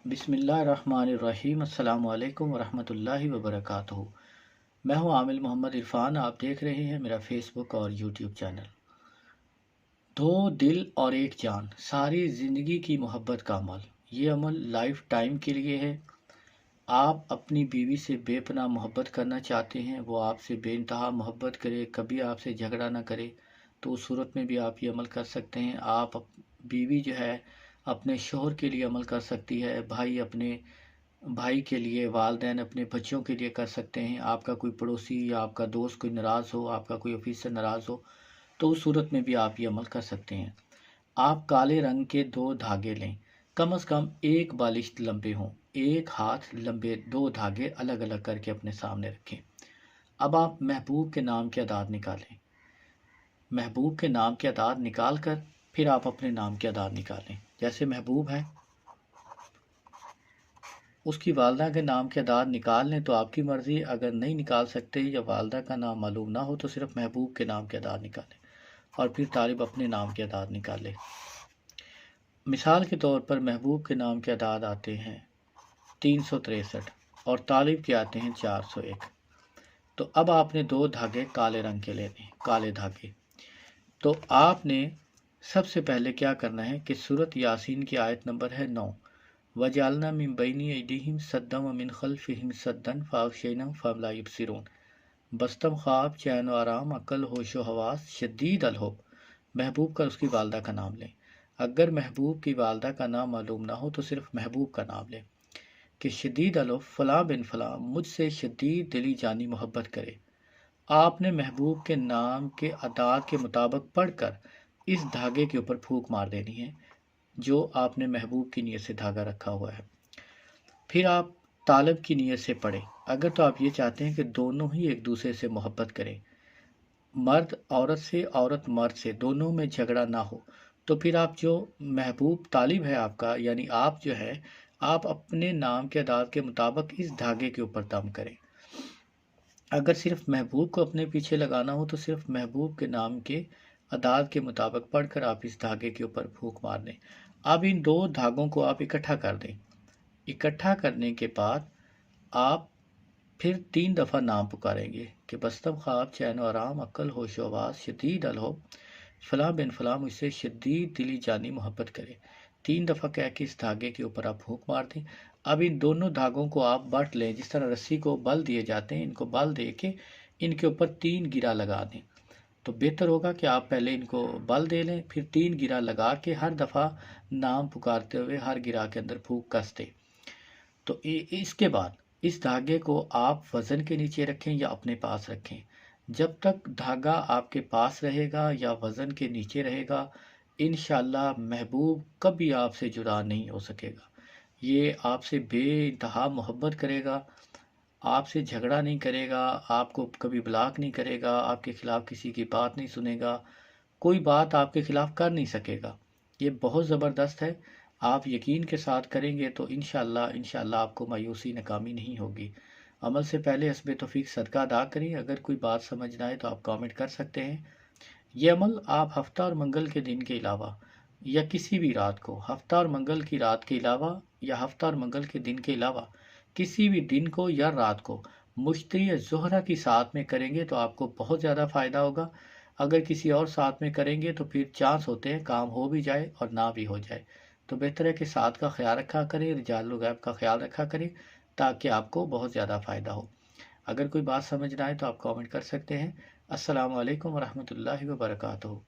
बिस्मिल्लाहिर्रहमानिर्रहीम। अस्सलाम वालेकुम वरहमतुल्लाहि वबरकातुहू। मैं हूं आमिल मोहम्मद इरफान। आप देख रहे हैं मेरा फेसबुक और यूट्यूब चैनल। दो दिल और एक जान, सारी ज़िंदगी की मोहब्बत का अमल। ये अमल लाइफ टाइम के लिए है। आप अपनी बीवी से बेपनाह मोहब्बत करना चाहते हैं, वो आपसे बेइंतहा मोहब्बत करे, कभी आपसे झगड़ा ना करे, तो उस सूरत में भी आप ये अमल कर सकते हैं। बीवी जो है अपने शोहर के लिए अमल कर सकती है, भाई अपने भाई के लिए, वालिदैन अपने बच्चों के लिए कर सकते हैं। आपका कोई पड़ोसी या आपका दोस्त कोई नाराज़ हो, आपका कोई ऑफिसर नाराज़ हो, तो उस सूरत में भी आप ये अमल कर सकते हैं। आप काले रंग के दो धागे लें, कम से कम एक बालिश लंबे हों, एक हाथ लंबे, दो धागे अलग अलग करके अपने सामने रखें। अब आप महबूब के नाम की अदाद निकालें। महबूब के नाम की अदाद निकाल कर फिर आप अपने नाम की अदाद निकालें। जैसे महबूब है, उसकी वालदा के नाम की अदाद निकाल लें तो आपकी मर्ज़ी। अगर नहीं निकाल सकते या वालदा का नाम मालूम ना हो तो सिर्फ महबूब के नाम की अदाद निकालें और फिर तालिब अपने नाम की अदाद निकालें। मिसाल के तौर पर महबूब के नाम के अदाद आते हैं 363 और तालिब के आते हैं 401। तो अब आपने दो धागे काले रंग के लेने, काले धागे। तो आपने सबसे पहले क्या करना है कि सूरत यासीन की आयत नंबर है 9, वजालना मिन बैनी ऐदीहिम सद्दम व मिन खल्फिहिम सद्दन फागशैनहुम फहुम ला युबसिरून। बस्तम ख्वाब, चैन व आराम, अक्ल, होश व हवास, शदीद अलहुब। महबूब का उसकी वालदा का नाम लें। अगर महबूब की वालदा का नाम मालूम ना हो तो सिर्फ महबूब का नाम लें कि शदीद अलहुब फ़लाँ बिन फ़लाँ मुझसे शदीद दिली जानी मोहब्बत करे। आपने महबूब के नाम के अदाद के मुताबिक पढ़कर इस धागे के ऊपर फूंक मार देनी है जो आपने महबूब की नीयत से धागा रखा हुआ है। फिर आप तालिब की नीयत से पढ़ें। अगर तो आप ये चाहते हैं कि दोनों ही एक दूसरे से मोहब्बत करें, मर्द औरत से, औरत मर्द से, दोनों में झगड़ा ना हो, तो फिर आप जो महबूब तालिब है आपका, यानी आप जो है, आप अपने नाम के अदाद के मुताबिक इस धागे के ऊपर दम करें। अगर सिर्फ महबूब को अपने पीछे लगाना हो तो सिर्फ महबूब के नाम के अदाद के मुताबिक पढ़कर आप इस धागे के ऊपर फूंक मार दें। अब इन दो धागों को आप इकट्ठा कर दें। इकट्ठा करने के बाद आप फिर 3 दफ़ा नाम पुकारेंगे कि बस्तम ख्वाब, चैन व आराम, अक्ल, होश व हवास, शदीद अलहुब, फ़लाँ बिन फ़लाँ मुझसे शदीद दिली जानी मोहब्बत करे। 3 दफ़ा कह के इस धागे के ऊपर आप फूंक मार दें। अब इन दोनों धागों को आप बट लें, जिस तरह रस्सी को बल दिए जाते हैं, इनको बल दे के इनके ऊपर 3 गिरा लगा दें। तो बेहतर होगा कि आप पहले इनको बल दे लें, फिर 3 गिरा लगा के हर दफ़ा नाम पुकारते हुए हर गिरा के अंदर फूंक कस दें। तो इसके बाद इस धागे को आप वज़न के नीचे रखें या अपने पास रखें। जब तक धागा आपके पास रहेगा या वज़न के नीचे रहेगा, इंशाअल्लाह महबूब कभी आपसे जुदा नहीं हो सकेगा। ये आपसे बेइंतहा मोहब्बत करेगा, आपसे झगड़ा नहीं करेगा, आपको कभी ब्लॉक नहीं करेगा, आपके खिलाफ किसी की बात नहीं सुनेगा, कोई बात आपके खिलाफ कर नहीं सकेगा। ये बहुत ज़बरदस्त है। आप यकीन के साथ करेंगे तो इंशाअल्लाह आपको मायूसी नाकामी नहीं होगी। अमल से पहले हस्बे तौफीक सदका अदा करें। अगर कोई बात समझ ना आए तो आप कमेंट कर सकते हैं। ये अमल आप हफ्ता और मंगल के दिन के अलावा या किसी भी रात को, हफ्ता और मंगल की रात के अलावा या हफ्ता और मंगल के दिन के अलावा किसी भी दिन को या रात को मुश्तरी या ज़ोहरा की साथ में करेंगे तो आपको बहुत ज़्यादा फ़ायदा होगा। अगर किसी और साथ में करेंगे तो फिर चांस होते हैं काम हो भी जाए और ना भी हो जाए। तो बेहतर है कि साथ का ख्याल रखा करें, रिजाल गैब का ख्याल रखा करें ताकि आपको बहुत ज़्यादा फ़ायदा हो। अगर कोई बात समझ ना आए तो आप कमेंट कर सकते हैं। अस्सलामु अलैकुम वरहमतुल्लाहि वबरकातुहू।